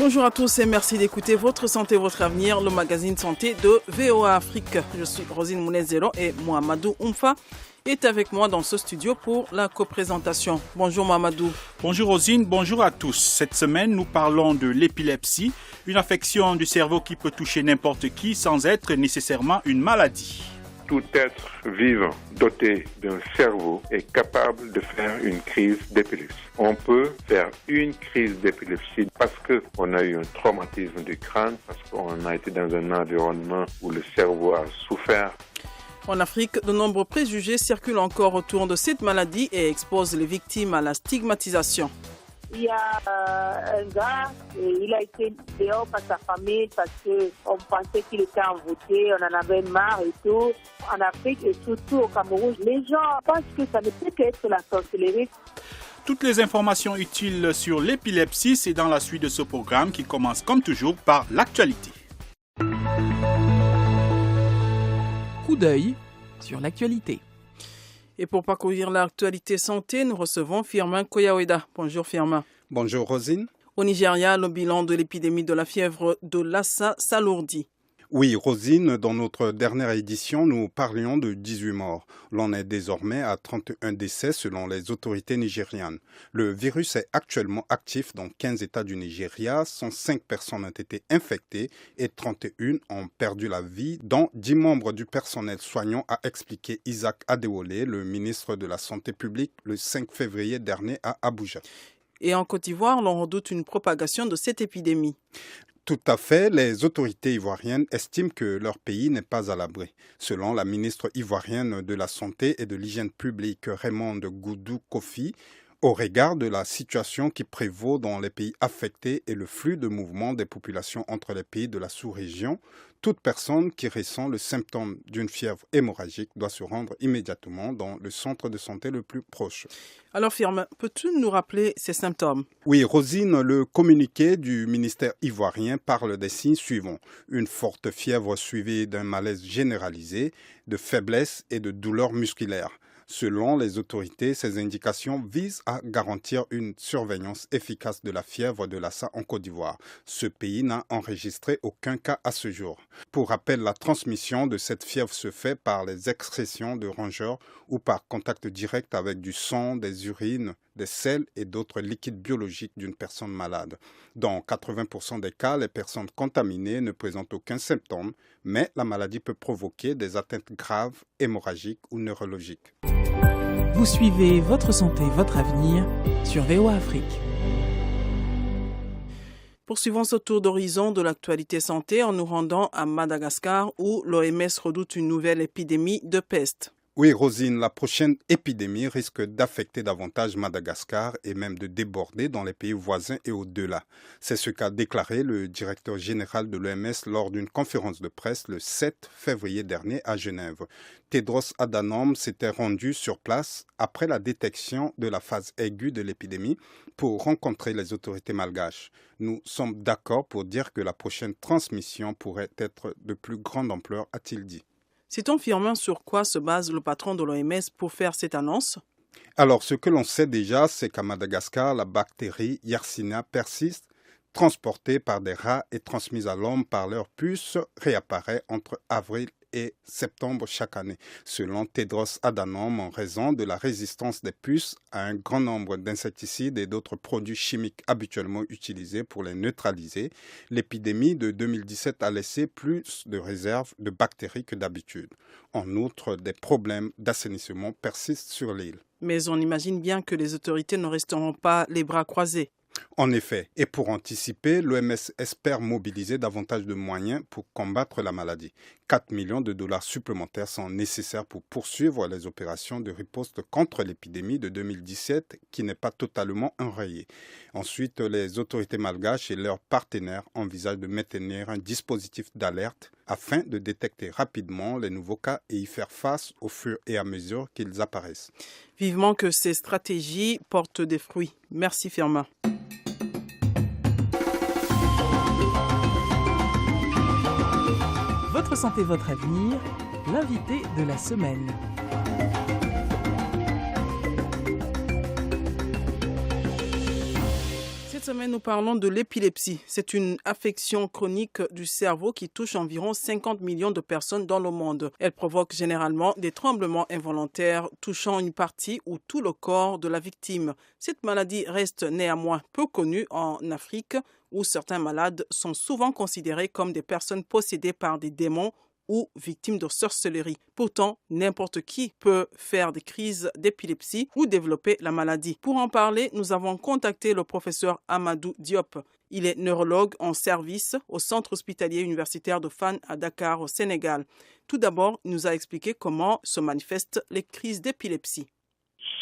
Bonjour à tous et merci d'écouter Votre Santé, Votre Avenir, le magazine santé de VOA Afrique. Je suis Rosine Mounezero et Mohamedou Oumfa est avec moi dans ce studio pour la coprésentation. Bonjour Mohamedou. Bonjour Rosine, bonjour à tous. Cette semaine, nous parlons de l'épilepsie, une affection du cerveau qui peut toucher n'importe qui sans être nécessairement une maladie. Tout être vivant doté d'un cerveau est capable de faire une crise d'épilepsie. On peut faire une crise d'épilepsie parce qu'on a eu un traumatisme du crâne, parce qu'on a été dans un environnement où le cerveau a souffert. En Afrique, de nombreux préjugés circulent encore autour de cette maladie et exposent les victimes à la stigmatisation. Il y a un gars, il a été dehors par sa famille parce qu'on pensait qu'il était envoûté, on en avait marre et tout. En Afrique et surtout au Cameroun, les gens pensent que ça ne peut qu'être la sorcellerie. Toutes les informations utiles sur l'épilepsie, c'est dans la suite de ce programme qui commence comme toujours par l'actualité. Coup d'œil sur l'actualité. Et pour parcourir l'actualité santé, nous recevons Firmin Koyaweda. Bonjour Firmin. Bonjour Rosine. Au Nigeria, le bilan de l'épidémie de la fièvre de Lassa s'alourdit. Oui, Rosine, dans notre dernière édition, nous parlions de 18 morts. L'on est désormais à 31 décès selon les autorités nigérianes. Le virus est actuellement actif dans 15 États du Nigeria. 105 personnes ont été infectées et 31 ont perdu la vie, dont 10 membres du personnel soignant, a expliqué Isaac Adewole, le ministre de la Santé publique, le 5 février dernier à Abuja. Et en Côte d'Ivoire, l'on redoute une propagation de cette épidémie. Tout à fait, les autorités ivoiriennes estiment que leur pays n'est pas à l'abri. Selon la ministre ivoirienne de la Santé et de l'Hygiène publique Raymonde Goudou Kofi, au regard de la situation qui prévaut dans les pays affectés et le flux de mouvement des populations entre les pays de la sous-région, toute personne qui ressent le symptôme d'une fièvre hémorragique doit se rendre immédiatement dans le centre de santé le plus proche. Alors Firmin, peux-tu nous rappeler ces symptômes ? Oui, Rosine, le communiqué du ministère ivoirien parle des signes suivants. Une forte fièvre suivie d'un malaise généralisé, de faiblesse et de douleurs musculaires. Selon les autorités, ces indications visent à garantir une surveillance efficace de la fièvre de Lassa en Côte d'Ivoire. Ce pays n'a enregistré aucun cas à ce jour. Pour rappel, la transmission de cette fièvre se fait par les excrétions de rongeurs ou par contact direct avec du sang, des urines, des selles et d'autres liquides biologiques d'une personne malade. Dans 80% des cas, les personnes contaminées ne présentent aucun symptôme, mais la maladie peut provoquer des atteintes graves, hémorragiques ou neurologiques. Vous suivez Votre Santé, Votre Avenir sur VOA Afrique. Poursuivons ce tour d'horizon de l'actualité santé en nous rendant à Madagascar où l'OMS redoute une nouvelle épidémie de peste. Oui, Rosine, la prochaine épidémie risque d'affecter davantage Madagascar et même de déborder dans les pays voisins et au-delà. C'est ce qu'a déclaré le directeur général de l'OMS lors d'une conférence de presse le 7 février dernier à Genève. Tedros Adhanom s'était rendu sur place après la détection de la phase aiguë de l'épidémie pour rencontrer les autorités malgaches. Nous sommes d'accord pour dire que la prochaine transmission pourrait être de plus grande ampleur, a-t-il dit. Sait-on Firmin sur quoi se base le patron de l'OMS pour faire cette annonce ? Alors, ce que l'on sait déjà, c'est qu'à Madagascar, la bactérie Yersinia persiste, transportée par des rats et transmise à l'homme par leur puce, réapparaît entre avril et septembre chaque année. Selon Tedros Adhanom, en raison de la résistance des puces à un grand nombre d'insecticides et d'autres produits chimiques habituellement utilisés pour les neutraliser, l'épidémie de 2017 a laissé plus de réserves de bactéries que d'habitude. En outre, des problèmes d'assainissement persistent sur l'île. Mais on imagine bien que les autorités ne resteront pas les bras croisés. En effet, et pour anticiper, l'OMS espère mobiliser davantage de moyens pour combattre la maladie. 4 millions de dollars supplémentaires sont nécessaires pour poursuivre les opérations de riposte contre l'épidémie de 2017 qui n'est pas totalement enrayée. Ensuite, les autorités malgaches et leurs partenaires envisagent de maintenir un dispositif d'alerte afin de détecter rapidement les nouveaux cas et y faire face au fur et à mesure qu'ils apparaissent. Vivement que ces stratégies portent des fruits. Merci Firmin. Votre santé, votre avenir, l'invité de la semaine. Cette semaine, nous parlons de l'épilepsie. C'est une affection chronique du cerveau qui touche environ 50 millions de personnes dans le monde. Elle provoque généralement des tremblements involontaires touchant une partie ou tout le corps de la victime. Cette maladie reste néanmoins peu connue en Afrique, où certains malades sont souvent considérés comme des personnes possédées par des démons ou victimes de sorcellerie. Pourtant, n'importe qui peut faire des crises d'épilepsie ou développer la maladie. Pour en parler, nous avons contacté le professeur Amadou Diop. Il est neurologue en service au centre hospitalier universitaire de Fann à Dakar, au Sénégal. Tout d'abord, il nous a expliqué comment se manifestent les crises d'épilepsie.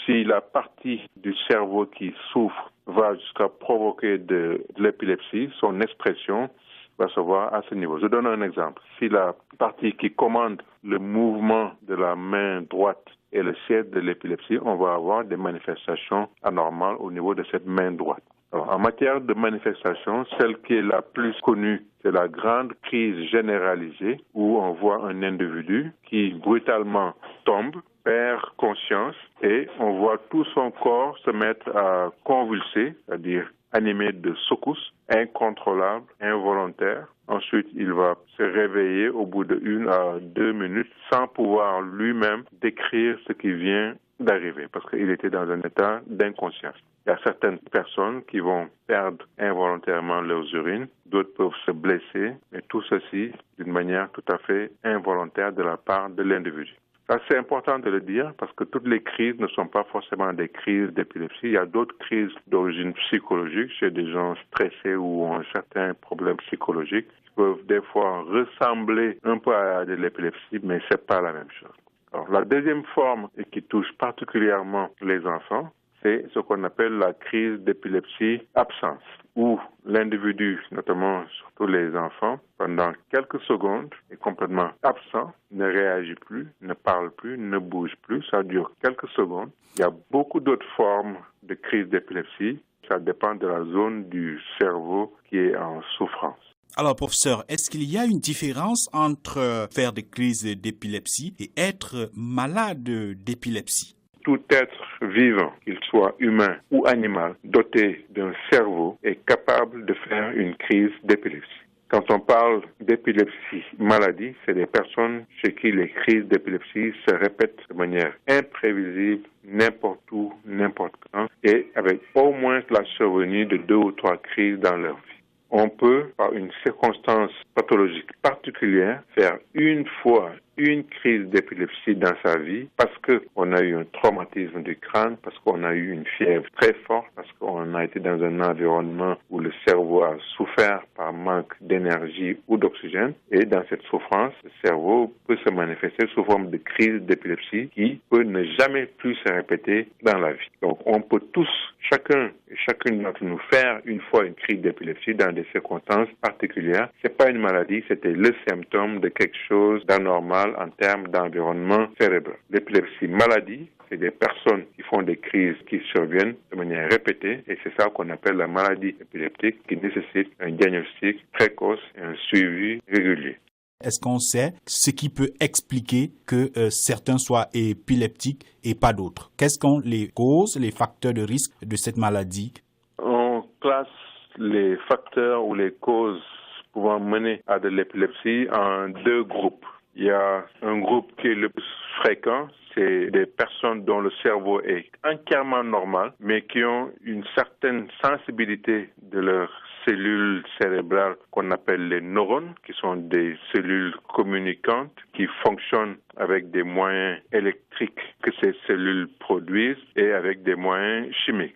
Si la partie du cerveau qui souffre va jusqu'à provoquer de l'épilepsie, son expression va se voir à ce niveau. Je donne un exemple. Si la partie qui commande le mouvement de la main droite est le siège de l'épilepsie, on va avoir des manifestations anormales au niveau de cette main droite. Alors, en matière de manifestation, celle qui est la plus connue, c'est la grande crise généralisée où on voit un individu qui brutalement tombe, perd conscience et on voit tout son corps se mettre à convulser, c'est-à-dire animé de secousses incontrôlables, involontaires. Ensuite, il va se réveiller au bout de 1 à 2 minutes sans pouvoir lui-même décrire ce qui vient d'arriver parce qu'il était dans un état d'inconscience. Il y a certaines personnes qui vont perdre involontairement leurs urines, d'autres peuvent se blesser, mais tout ceci d'une manière tout à fait involontaire de la part de l'individu. Ça, c'est important de le dire parce que toutes les crises ne sont pas forcément des crises d'épilepsie. Il y a d'autres crises d'origine psychologique chez des gens stressés ou ont certains problèmes psychologiques qui peuvent des fois ressembler un peu à de l'épilepsie, mais c'est pas la même chose. Alors, la deuxième forme et qui touche particulièrement les enfants, c'est ce qu'on appelle la crise d'épilepsie absence, où l'individu, notamment surtout les enfants, pendant quelques secondes est complètement absent, ne réagit plus, ne parle plus, ne bouge plus. Ça dure quelques secondes. Il y a beaucoup d'autres formes de crise d'épilepsie. Ça dépend de la zone du cerveau qui est en souffrance. Alors, professeur, est-ce qu'il y a une différence entre faire des crises d'épilepsie et être malade d'épilepsie? Tout être vivant, qu'il soit humain ou animal, doté d'un cerveau, est capable de faire une crise d'épilepsie. Quand on parle d'épilepsie maladie, c'est des personnes chez qui les crises d'épilepsie se répètent de manière imprévisible, n'importe où, n'importe quand, et avec au moins la survenue de 2 ou 3 crises dans leur vie. On peut, par une circonstance pathologique particulière, faire une fois une crise d'épilepsie dans sa vie parce qu'on a eu un traumatisme du crâne, parce qu'on a eu une fièvre très forte, parce qu'on a été dans un environnement où le cerveau a souffert par manque d'énergie ou d'oxygène. Et dans cette souffrance, le cerveau peut se manifester sous forme de crise d'épilepsie qui peut ne jamais plus se répéter dans la vie. Donc on peut tous, chacun et chacune d'entre nous, faire une fois une crise d'épilepsie dans des circonstances particulières. C'est pas une maladie, c'était le symptôme de quelque chose d'anormal en termes d'environnement cérébral. L'épilepsie maladie, c'est des personnes qui font des crises qui surviennent de manière répétée et c'est ça qu'on appelle la maladie épileptique qui nécessite un diagnostic précoce et un suivi régulier. Est-ce qu'on sait ce qui peut expliquer que certains soient épileptiques et pas d'autres? Quelles sont les causes, les facteurs de risque de cette maladie? On classe les facteurs ou les causes pouvant mener à de l'épilepsie en 2 groupes. Il y a un groupe qui est le plus fréquent, c'est des personnes dont le cerveau est entièrement normal, mais qui ont une certaine sensibilité de leurs cellules cérébrales qu'on appelle les neurones, qui sont des cellules communicantes qui fonctionnent avec des moyens électriques que ces cellules produisent et avec des moyens chimiques.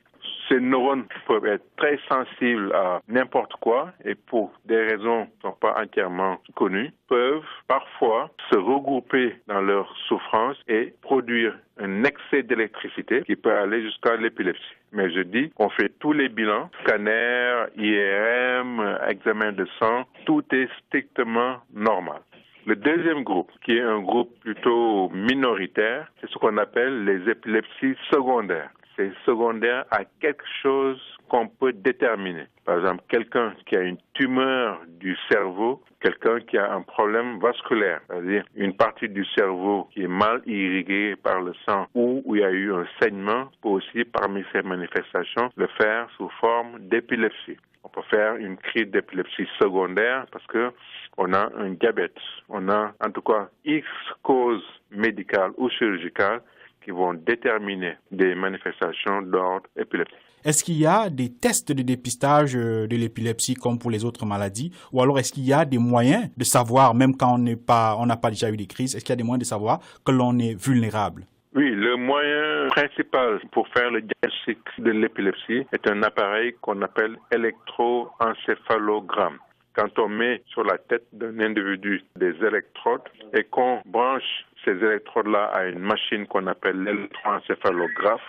Ces neurones peuvent être très sensibles à n'importe quoi et pour des raisons qui ne sont pas entièrement connues, peuvent parfois se regrouper dans leur souffrance et produire un excès d'électricité qui peut aller jusqu'à l'épilepsie. Mais je dis qu'on fait tous les bilans, scanner, IRM, examen de sang, tout est strictement normal. Le deuxième groupe, qui est un groupe plutôt minoritaire, c'est ce qu'on appelle les épilepsies secondaires. C'est secondaire à quelque chose qu'on peut déterminer. Par exemple, quelqu'un qui a une tumeur du cerveau, quelqu'un qui a un problème vasculaire, c'est-à-dire une partie du cerveau qui est mal irriguée par le sang ou où il y a eu un saignement, peut aussi, parmi ces manifestations, le faire sous forme d'épilepsie. On peut faire une crise d'épilepsie secondaire parce que on a un diabète. On a en tout cas X causes médicales ou chirurgicales qui vont déterminer des manifestations d'ordre épileptique. Est-ce qu'il y a des tests de dépistage de l'épilepsie comme pour les autres maladies? Ou alors est-ce qu'il y a des moyens de savoir, même quand on n'a pas déjà eu des crises, est-ce qu'il y a des moyens de savoir que l'on est vulnérable? Oui, le moyen principal pour faire le diagnostic de l'épilepsie est un appareil qu'on appelle électroencéphalogramme. Quand on met sur la tête d'un individu des électrodes et qu'on branche ces électrodes-là à une machine qu'on appelle l'électroencéphalographe,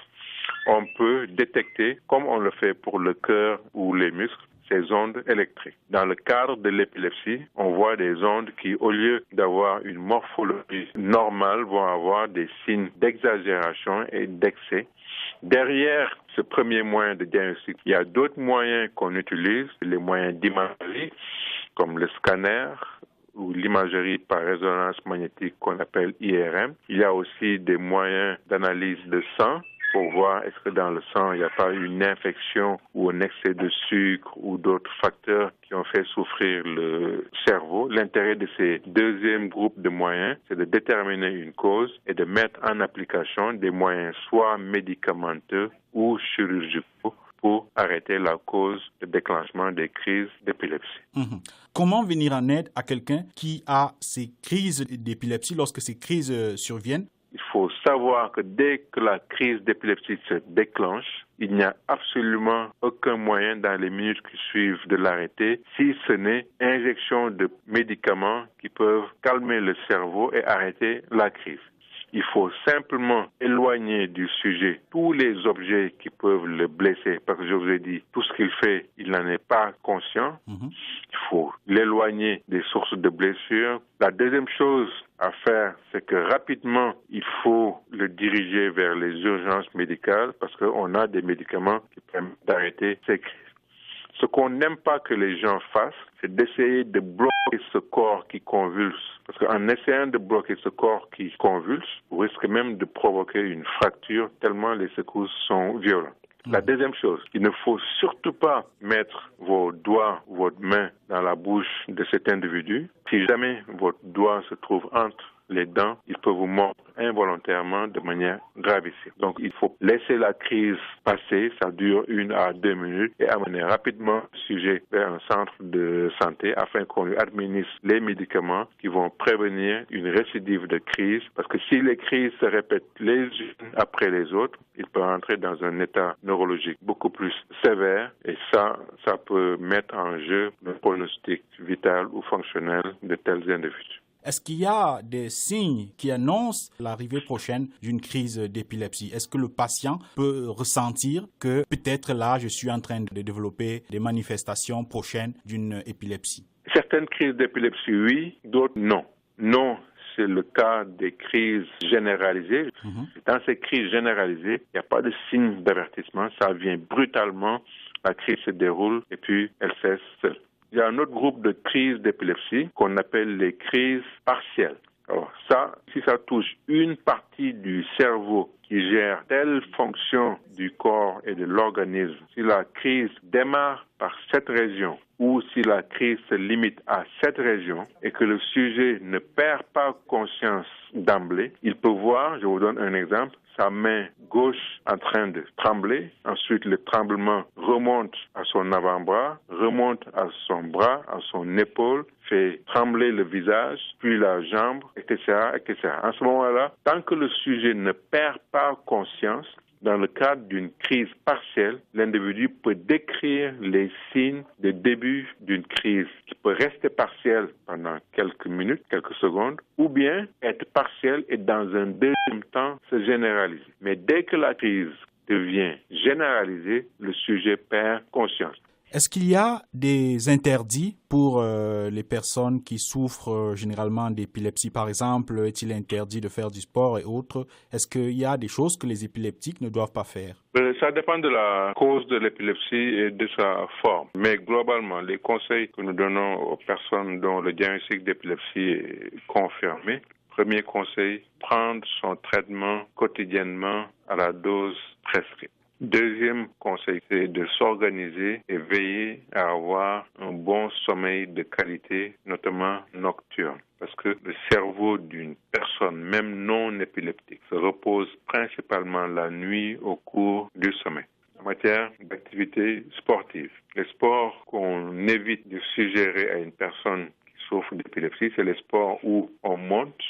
on peut détecter, comme on le fait pour le cœur ou les muscles, ces ondes électriques. Dans le cadre de l'épilepsie, on voit des ondes qui, au lieu d'avoir une morphologie normale, vont avoir des signes d'exagération et d'excès. Derrière ce premier moyen de diagnostic, il y a d'autres moyens qu'on utilise, les moyens d'imagerie, comme le scanner ou l'imagerie par résonance magnétique qu'on appelle IRM. Il y a aussi des moyens d'analyse de sang pour voir est-ce que dans le sang, il n'y a pas une infection ou un excès de sucre ou d'autres facteurs qui ont fait souffrir le cerveau. L'intérêt de ces deuxièmes groupes de moyens, c'est de déterminer une cause et de mettre en application des moyens soit médicamenteux ou chirurgicaux pour arrêter la cause de déclenchement des crises d'épilepsie. Comment venir en aide à quelqu'un qui a ces crises d'épilepsie lorsque ces crises surviennent? Il faut savoir que dès que la crise d'épilepsie se déclenche, il n'y a absolument aucun moyen dans les minutes qui suivent de l'arrêter, si ce n'est injection de médicaments qui peuvent calmer le cerveau et arrêter la crise. Il faut simplement éloigner du sujet tous les objets qui peuvent le blesser, parce que je vous ai dit, tout ce qu'il fait, il n'en est pas conscient. Il faut l'éloigner des sources de blessures. La deuxième chose à faire, c'est que rapidement, il faut le diriger vers les urgences médicales, parce qu'on a des médicaments qui permettent d'arrêter ces crises. Ce qu'on n'aime pas que les gens fassent, c'est d'essayer de bloquer ce corps qui convulse. Parce qu'en essayant de bloquer ce corps qui convulse, vous risquez même de provoquer une fracture tellement les secousses sont violentes. La deuxième chose, il ne faut surtout pas mettre vos doigts, votre main dans la bouche de cet individu. Si jamais votre doigt se trouve entre les dents, il peut vous mordre involontairement de manière gravissime. Donc, il faut laisser la crise passer, ça dure 1 à 2 minutes, et amener rapidement le sujet vers un centre de santé afin qu'on lui administre les médicaments qui vont prévenir une récidive de crise. Parce que si les crises se répètent les unes après les autres, il peut entrer dans un état neurologique beaucoup plus sévère, et ça peut mettre en jeu le pronostic vital ou fonctionnel de tels individus. Est-ce qu'il y a des signes qui annoncent l'arrivée prochaine d'une crise d'épilepsie? Est-ce que le patient peut ressentir que peut-être là, je suis en train de développer des manifestations prochaines d'une épilepsie? Certaines crises d'épilepsie, oui, d'autres, non. Non, c'est le cas des crises généralisées. Dans ces crises généralisées, il n'y a pas de signe d'avertissement. Ça vient brutalement, la crise se déroule et puis elle cesse seule. Il y a un autre groupe de crises d'épilepsie qu'on appelle les crises partielles. Alors ça, si ça touche une partie du cerveau qui gère telle fonction du corps et de l'organisme, si la crise démarre par cette région ou si la crise se limite à cette région et que le sujet ne perd pas conscience d'emblée, il peut voir, je vous donne un exemple, sa main gauche en train de trembler. Ensuite, le tremblement remonte à son avant-bras, remonte à son bras, à son épaule, fait trembler le visage, puis la jambe, etc., etc. En ce moment-là, tant que le sujet ne perd pas conscience, dans le cadre d'une crise partielle, l'individu peut décrire les signes de début d'une crise qui peut rester partielle pendant quelques minutes, quelques secondes, ou bien être partielle et dans un deuxième temps se généraliser. Mais dès que la crise devient généralisée, le sujet perd conscience. Est-ce qu'il y a des interdits pour les personnes qui souffrent généralement d'épilepsie? Par exemple, est-il interdit de faire du sport et autres? Est-ce qu'il y a des choses que les épileptiques ne doivent pas faire? ça dépend de la cause de l'épilepsie et de sa forme. Mais globalement, les conseils que nous donnons aux personnes dont le diagnostic d'épilepsie est confirmé, premier conseil, prendre son traitement quotidiennement à la dose prescrite. Deuxième conseil, c'est de s'organiser et veiller à avoir un bon sommeil de qualité, notamment nocturne. Parce que le cerveau d'une personne, même non épileptique, se repose principalement la nuit au cours du sommeil. En matière d'activité sportive, les sports qu'on évite de suggérer à une personne souffre d'épilepsie, c'est les sports où on monte,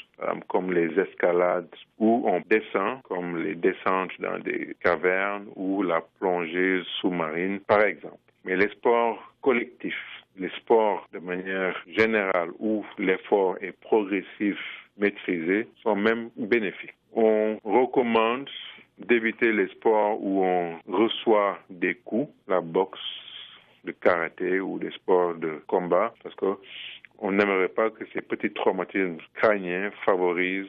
comme les escalades, où on descend, comme les descentes dans des cavernes ou la plongée sous-marine, par exemple. Mais les sports collectifs, les sports de manière générale où l'effort est progressif, maîtrisé, sont même bénéfiques. On recommande d'éviter les sports où on reçoit des coups, la boxe, le karaté ou des sports de combat, parce que on n'aimerait pas que ces petits traumatismes crâniens favorisent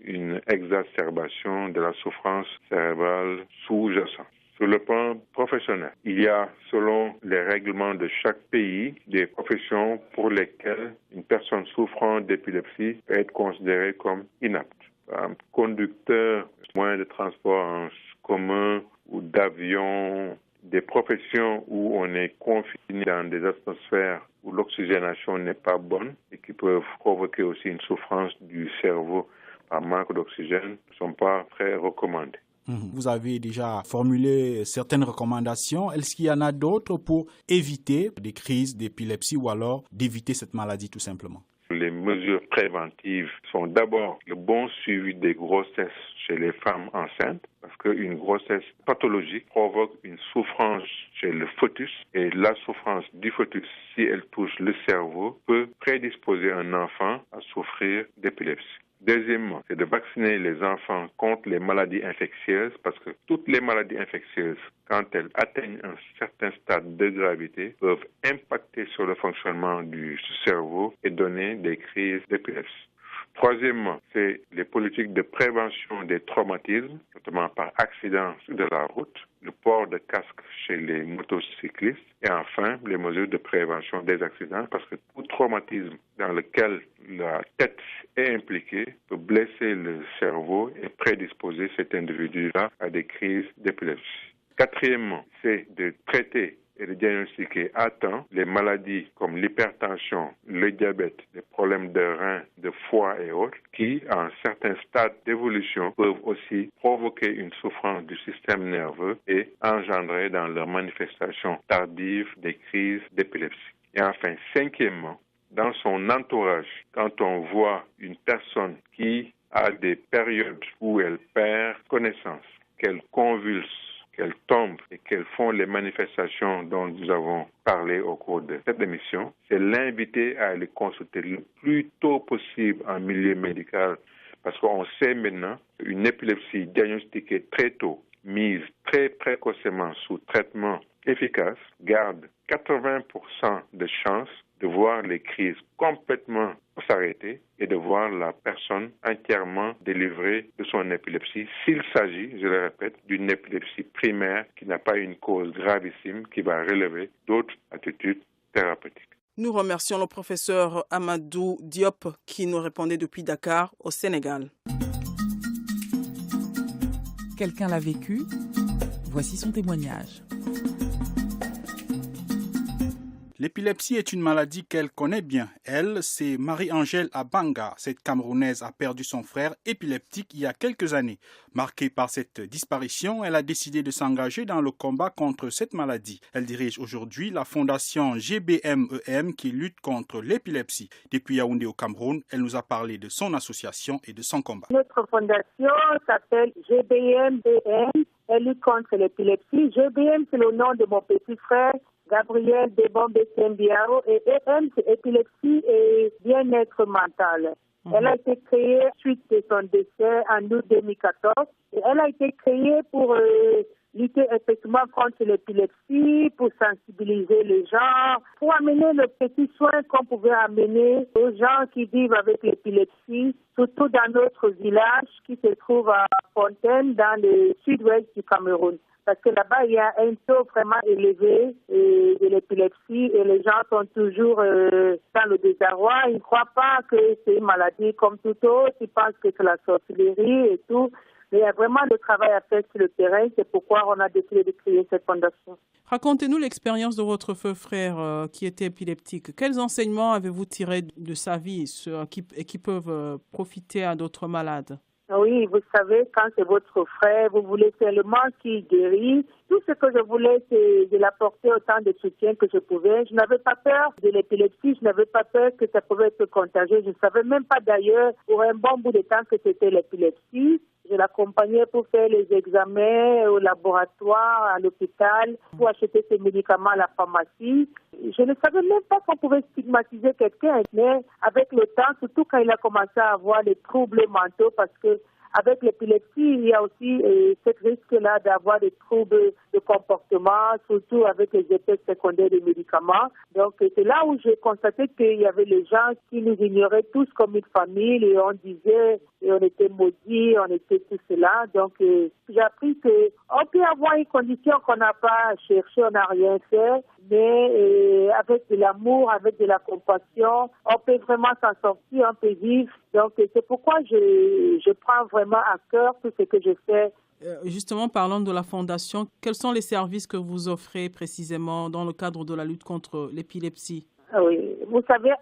une exacerbation de la souffrance cérébrale sous-jacente. Sur le plan professionnel, il y a, selon les règlements de chaque pays, des professions pour lesquelles une personne souffrant d'épilepsie peut être considérée comme inapte. Un conducteur, moyen de transport en commun ou d'avion, des professions où on est confiné dans des atmosphères où l'oxygénation n'est pas bonne et qui peuvent provoquer aussi une souffrance du cerveau par manque d'oxygène ne sont pas très recommandées. Vous avez déjà formulé certaines recommandations. Est-ce qu'il y en a d'autres pour éviter des crises d'épilepsie ou alors d'éviter cette maladie tout simplement? Les mesures préventives sont d'abord le bon suivi des grossesses chez les femmes enceintes, parce qu'une grossesse pathologique provoque une souffrance chez le fœtus, et la souffrance du fœtus, si elle touche le cerveau, peut prédisposer un enfant à souffrir d'épilepsie. Deuxièmement, c'est de vacciner les enfants contre les maladies infectieuses, parce que toutes les maladies infectieuses, quand elles atteignent un certain stade de gravité, peuvent impacter sur le fonctionnement du cerveau et donner des crises d'épilepsie. Troisièmement, c'est les politiques de prévention des traumatismes, notamment par accident de la route, le port de casque chez les motocyclistes et enfin les mesures de prévention des accidents, parce que tout traumatisme dans lequel la tête est impliquée peut blesser le cerveau et prédisposer cet individu-là à des crises d'épilepsie. Quatrièmement, c'est de traiter et de diagnostiquer à temps les maladies comme l'hypertension, le diabète, les problèmes de reins, de foie et autres, qui, à un certain stade d'évolution, peuvent aussi provoquer une souffrance du système nerveux et engendrer dans leur manifestation tardive des crises d'épilepsie. Et enfin, cinquièmement, dans son entourage, quand on voit une personne qui a des périodes où elle perd connaissance, qu'elle convulse, qu'elles tombent et qu'elles font les manifestations dont nous avons parlé au cours de cette émission, c'est l'inviter à aller consulter le plus tôt possible en milieu médical, parce qu'on sait maintenant qu'une épilepsie diagnostiquée très tôt, mise très précocement sous traitement efficace, garde 80% de chances de voir les crises complètement s'arrêter et de voir la personne entièrement délivrée de son épilepsie, s'il s'agit, je le répète, d'une épilepsie primaire qui n'a pas une cause gravissime qui va relever d'autres attitudes thérapeutiques. Nous remercions le professeur Amadou Diop qui nous répondait depuis Dakar, au Sénégal. Quelqu'un l'a vécu? Voici son témoignage. L'épilepsie est une maladie qu'elle connaît bien. Elle, c'est Marie-Angèle Abanga. Cette Camerounaise a perdu son frère épileptique il y a quelques années. Marquée par cette disparition, elle a décidé de s'engager dans le combat contre cette maladie. Elle dirige aujourd'hui la fondation GBMEM qui lutte contre l'épilepsie. Depuis Yaoundé au Cameroun, elle nous a parlé de son association et de son combat. Notre fondation s'appelle GBMEM. Elle lutte contre l'épilepsie. GBM, c'est le nom de mon petit frère, Gabriel Debombe-Sembiao, et EM, c'est épilepsie et bien-être mental. Elle a été créée suite de son décès en août 2014. Et elle a été créée pour lutter effectivement contre l'épilepsie, pour sensibiliser les gens, pour amener le petit soin qu'on pouvait amener aux gens qui vivent avec l'épilepsie, surtout dans notre village qui se trouve à Fontaine, dans le sud-ouest du Cameroun. Parce que là-bas, il y a un taux vraiment élevé de l'épilepsie et les gens sont toujours dans le désarroi. Ils ne croient pas que c'est une maladie comme tout autre. Ils pensent que c'est la sorcellerie et tout. Mais il y a vraiment du travail à faire sur le terrain. C'est pourquoi on a décidé de créer cette fondation. Racontez-nous l'expérience de votre feu frère qui était épileptique. Quels enseignements avez-vous tirés de sa vie et qui peuvent profiter à d'autres malades? Oui, vous savez, quand c'est votre frère, vous voulez seulement qu'il guérisse. Tout ce que je voulais, c'est de l'apporter autant de soutien que je pouvais. Je n'avais pas peur de l'épilepsie, je n'avais pas peur que ça pouvait être contagieux. Je ne savais même pas d'ailleurs, pour un bon bout de temps, que c'était l'épilepsie. Je l'accompagnais pour faire les examens au laboratoire, à l'hôpital, pour acheter ses médicaments à la pharmacie. Je ne savais même pas qu'on pouvait stigmatiser quelqu'un, mais avec le temps, surtout quand il a commencé à avoir des troubles mentaux, parce que avec l'épilepsie, il y a aussi ce risque-là d'avoir des troubles de comportement, surtout avec les effets secondaires des médicaments. Donc, c'est là où j'ai constaté qu'il y avait les gens qui nous ignoraient tous comme une famille et on disait, et on était maudits, on était tout cela. Donc, j'ai appris qu'on peut avoir une condition qu'on n'a pas cherché, on n'a rien fait, mais avec de l'amour, avec de la compassion, on peut vraiment s'en sortir, on peut vivre. Donc, c'est pourquoi je prends vraiment à cœur tout ce que je fais. Justement, parlant de la fondation, quels sont les services que vous offrez précisément dans le cadre de la lutte contre l'épilepsie? Oui, vous savez,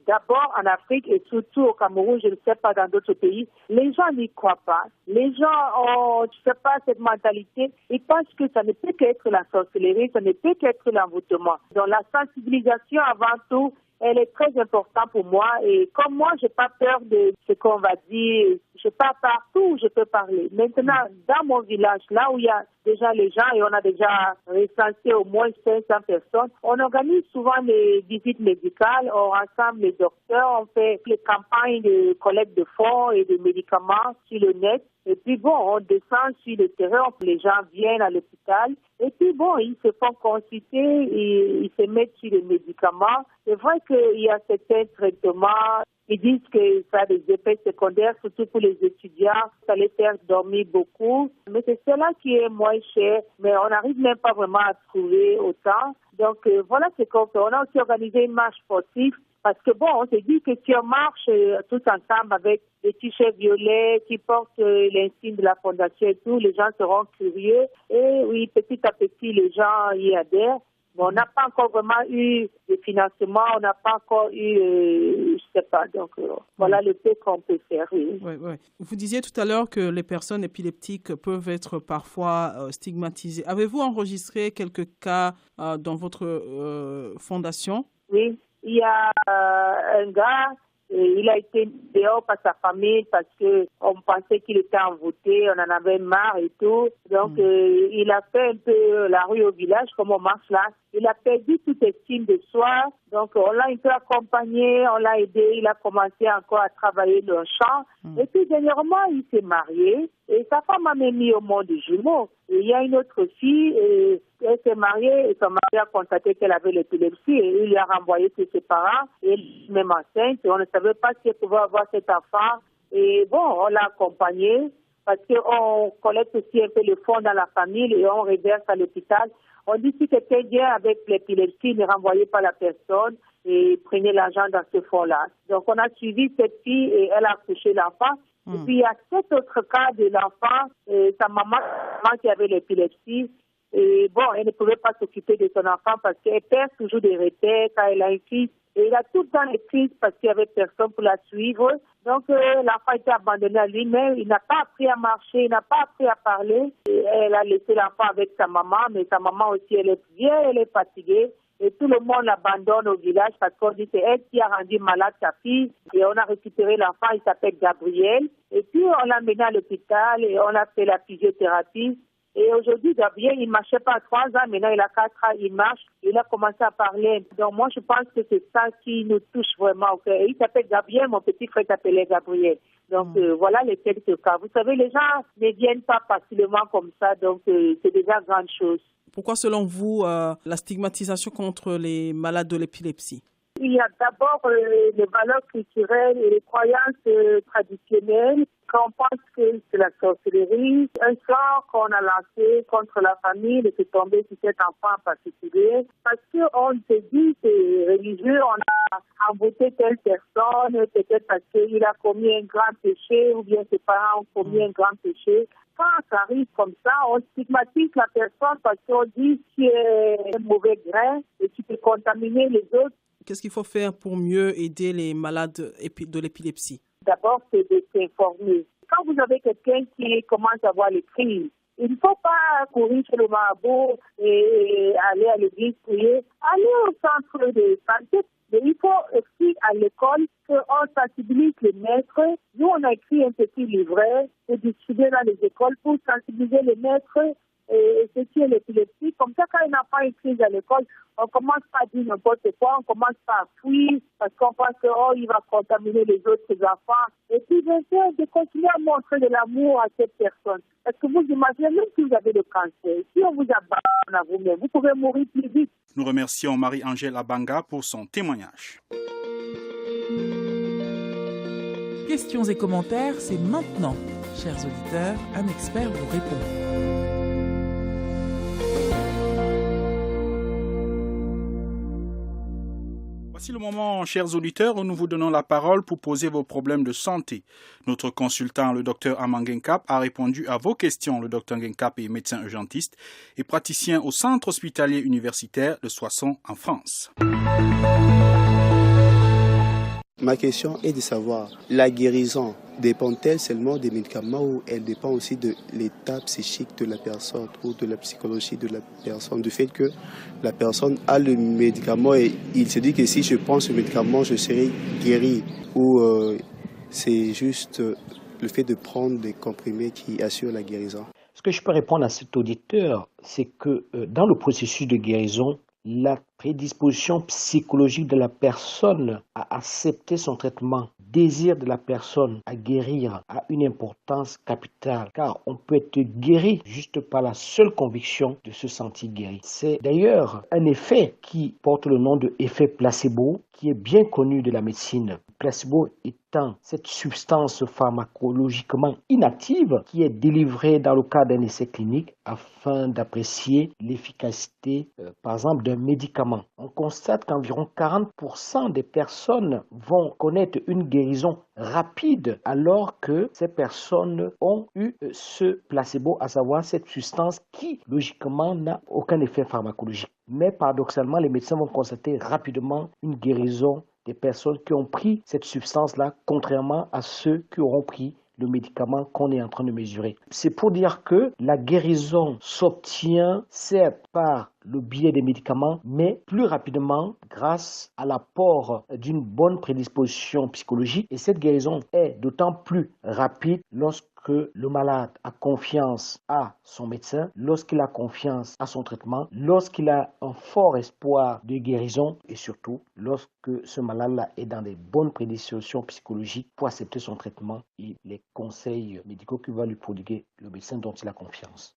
d'abord en Afrique et surtout au Cameroun, je ne sais pas dans d'autres pays, les gens n'y croient pas. Les gens ont, je ne sais pas, cette mentalité. Ils pensent que ça ne peut qu'être la sorcellerie, ça ne peut qu'être l'envoûtement. Donc la sensibilisation avant tout, elle est très importante pour moi et comme moi, je n'ai pas peur de ce qu'on va dire. Je pars partout où je peux parler. Maintenant, dans mon village, là où il y a déjà les gens et on a déjà recensé au moins 500 personnes, on organise souvent les visites médicales, on rassemble les docteurs, on fait les campagnes de collecte de fonds et de médicaments sur le net. Et puis bon, on descend sur le terrain, les gens viennent à l'hôpital. Et puis bon, ils se font consulter et ils se mettent sur les médicaments. C'est vrai qu'il y a certains traitements. Ils disent que ça a des effets secondaires, surtout pour les étudiants. Ça les fait dormir beaucoup. Mais c'est cela qui est moins cher. Mais on n'arrive même pas vraiment à trouver autant. Donc voilà ce qu'on fait. On a aussi organisé une marche sportive. Parce que bon, on s'est dit que si on marche tous ensemble avec des t-shirts violets qui portent l'insigne de la fondation et tout, les gens seront curieux. Et oui, petit à petit, les gens y adhèrent. Bon, on n'a pas encore vraiment eu de financement, on n'a pas encore eu, je sais pas, donc voilà le peu qu'on peut faire. Oui. Oui. Vous disiez tout à l'heure que les personnes épileptiques peuvent être parfois stigmatisées. Avez-vous enregistré quelques cas dans votre fondation? Oui, il y a un gars. Il a été dehors par sa famille parce qu'on pensait qu'il était envoûté, on en avait marre et tout. Donc, il a fait un peu la rue au village, comme on marche là. Il a perdu toute estime de soi. Donc, on l'a un peu accompagné, on l'a aidé. Il a commencé encore à travailler dans le champ. Et puis, dernièrement, il s'est marié. Et sa femme a même mis au monde des jumeaux. Et il y a une autre fille, et elle s'est mariée et son mari a constaté qu'elle avait l'épilepsie et il lui a renvoyé ses parents. Et elle est même enceinte et on ne savait pas si elle pouvait avoir cet enfant. Et bon, on l'a accompagnée parce qu'on collecte aussi un peu le fonds dans la famille et on reverse à l'hôpital. On dit si quelqu'un vient avec l'épilepsie, ne renvoyez pas la personne et prenez l'argent dans ce fonds-là. Donc on a suivi cette fille et elle a accouché l'enfant. Et puis il y a cet autre cas de l'enfant, sa maman qui avait l'épilepsie. Et bon, elle ne pouvait pas s'occuper de son enfant parce qu'elle perd toujours des repères quand elle a une fille. Et il a tout le temps les crises parce qu'il n'y avait personne pour la suivre. Donc l'enfant était abandonné à lui-même. Il n'a pas appris à marcher, il n'a pas appris à parler. Et elle a laissé l'enfant avec sa maman, mais sa maman aussi, elle est vieille, elle est fatiguée. Et tout le monde l'abandonne au village parce qu'on dit que c'est elle qui a rendu malade sa fille. Et on a récupéré l'enfant, il s'appelle Gabriel. Et puis on l'a mené à l'hôpital et on a fait la physiothérapie. Et aujourd'hui, Gabriel, il ne marchait pas à 3 ans, maintenant il a 4 ans, il marche, il a commencé à parler. Donc moi, je pense que c'est ça qui nous touche vraiment au cœur. Et il s'appelle Gabriel, mon petit frère s'appelait Gabriel. Donc voilà les quelques cas. Vous savez, les gens ne viennent pas facilement comme ça, donc c'est déjà grande chose. Pourquoi, selon vous, la stigmatisation contre les malades de l'épilepsie? Il y a d'abord les valeurs culturelles et les croyances traditionnelles. Quand on pense que c'est la sorcellerie, un sort qu'on a lancé contre la famille de se tomber sur cet enfant en particulier, parce qu'on se dit que c'est religieux, on a embêté telle personne, peut-être parce qu'il a commis un grand péché, ou bien ses parents ont commis un grand péché. Quand ça arrive comme ça, on stigmatise la personne parce qu'on dit que tu es un mauvais grain et tu peux contaminer les autres. Qu'est-ce qu'il faut faire pour mieux aider les malades de l'épilepsie? D'abord, c'est de s'informer. Quand vous avez quelqu'un qui commence à avoir les crises, il ne faut pas courir chez le marabout et aller à l'église prier. Allez au centre de santé. Mais il faut aussi à l'école qu'on sensibilise les maîtres. Nous, on a écrit un petit livret et distribué dans les écoles pour sensibiliser les maîtres et ce qui est l'épilepsie. Comme ça, quand un enfant est crise à l'école, on commence pas à dire n'importe quoi, on commence pas à fuir parce qu'on pense qu'il va contaminer les autres enfants. Et puis, bien sûr, de continuer à montrer de l'amour à cette personne. Parce que vous imaginez, même si vous avez le cancer, si on vous abandonne à vous-même, vous pouvez mourir plus vite. Nous remercions Marie-Angèle Abanga pour son témoignage. Questions et commentaires, c'est maintenant. Chers auditeurs, un expert vous répond. Voici le moment, chers auditeurs, où nous vous donnons la parole pour poser vos problèmes de santé. Notre consultant, le Dr Amang Ngenkap, a répondu à vos questions. Le Dr Ngenkap est médecin urgentiste et praticien au Centre hospitalier universitaire de Soissons en France. Ma question est de savoir, la guérison dépend-elle seulement des médicaments ou elle dépend aussi de l'état psychique de la personne ou de la psychologie de la personne, du fait que la personne a le médicament et il se dit que si je prends ce médicament, je serai guéri, ou c'est juste le fait de prendre des comprimés qui assurent la guérison? Ce que je peux répondre à cet auditeur, c'est que dans le processus de guérison, la prédisposition psychologique de la personne à accepter son traitement, désir de la personne à guérir a une importance capitale, car on peut être guéri juste par la seule conviction de se sentir guéri. C'est d'ailleurs un effet qui porte le nom de effet placebo, qui est bien connu de la médecine. Placebo étant cette substance pharmacologiquement inactive qui est délivrée dans le cadre d'un essai clinique afin d'apprécier l'efficacité, par exemple, d'un médicament. On constate qu'environ 40% des personnes vont connaître une guérison rapide alors que ces personnes ont eu ce placebo, à savoir cette substance qui, logiquement, n'a aucun effet pharmacologique. Mais paradoxalement, les médecins vont constater rapidement une guérison des personnes qui ont pris cette substance-là, contrairement à ceux qui auront pris le médicament qu'on est en train de mesurer. C'est pour dire que la guérison s'obtient certes par le biais des médicaments, mais plus rapidement grâce à l'apport d'une bonne prédisposition psychologique. Et cette guérison est d'autant plus rapide lorsque le malade a confiance à son médecin, lorsqu'il a confiance à son traitement, lorsqu'il a un fort espoir de guérison et surtout lorsque ce malade-là est dans des bonnes prédispositions psychologiques pour accepter son traitement et les conseils médicaux qu'il va lui prodiguer le médecin dont il a confiance.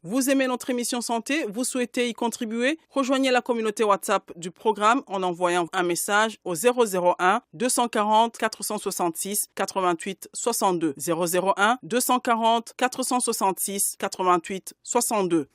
Vous aimez notre émission Santé? Vous souhaitez y contribuer? Rejoignez la communauté WhatsApp du programme en envoyant un message au 001 240 466 88 62. 001 240 466 88 62.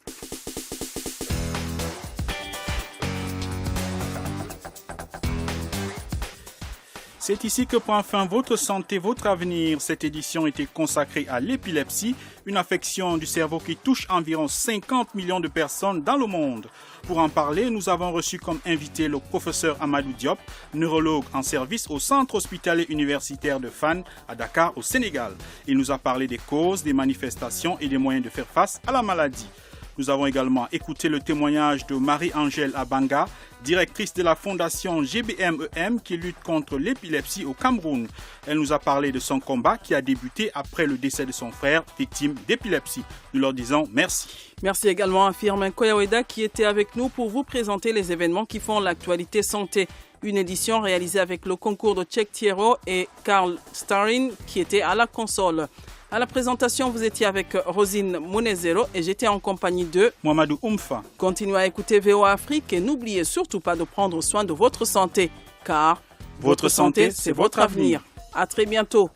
C'est ici que prend fin votre santé, votre avenir. Cette édition était consacrée à l'épilepsie, une affection du cerveau qui touche environ 50 millions de personnes dans le monde. Pour en parler, nous avons reçu comme invité le professeur Amadou Diop, neurologue en service au Centre hospitalier universitaire de Fann à Dakar au Sénégal. Il nous a parlé des causes, des manifestations et des moyens de faire face à la maladie. Nous avons également écouté le témoignage de Marie-Angèle Abanga, directrice de la fondation GBMEM qui lutte contre l'épilepsie au Cameroun. Elle nous a parlé de son combat qui a débuté après le décès de son frère, victime d'épilepsie. Nous leur disons merci. Merci également à Firmin Koyaweda qui était avec nous pour vous présenter les événements qui font l'actualité santé. Une édition réalisée avec le concours de Tchèque Thiero et Karl Starin qui était à la console. À la présentation, vous étiez avec Rosine Mounezero et j'étais en compagnie de Mouamadou Oumfa. Continuez à écouter VOA Afrique et n'oubliez surtout pas de prendre soin de votre santé, car votre santé, c'est votre avenir. À très bientôt.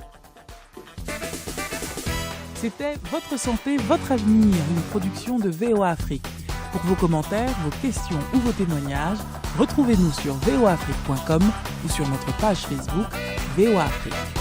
C'était Votre santé, votre avenir, une production de VOA Afrique. Pour vos commentaires, vos questions ou vos témoignages, retrouvez-nous sur voaafrique.com ou sur notre page Facebook VOA Afrique.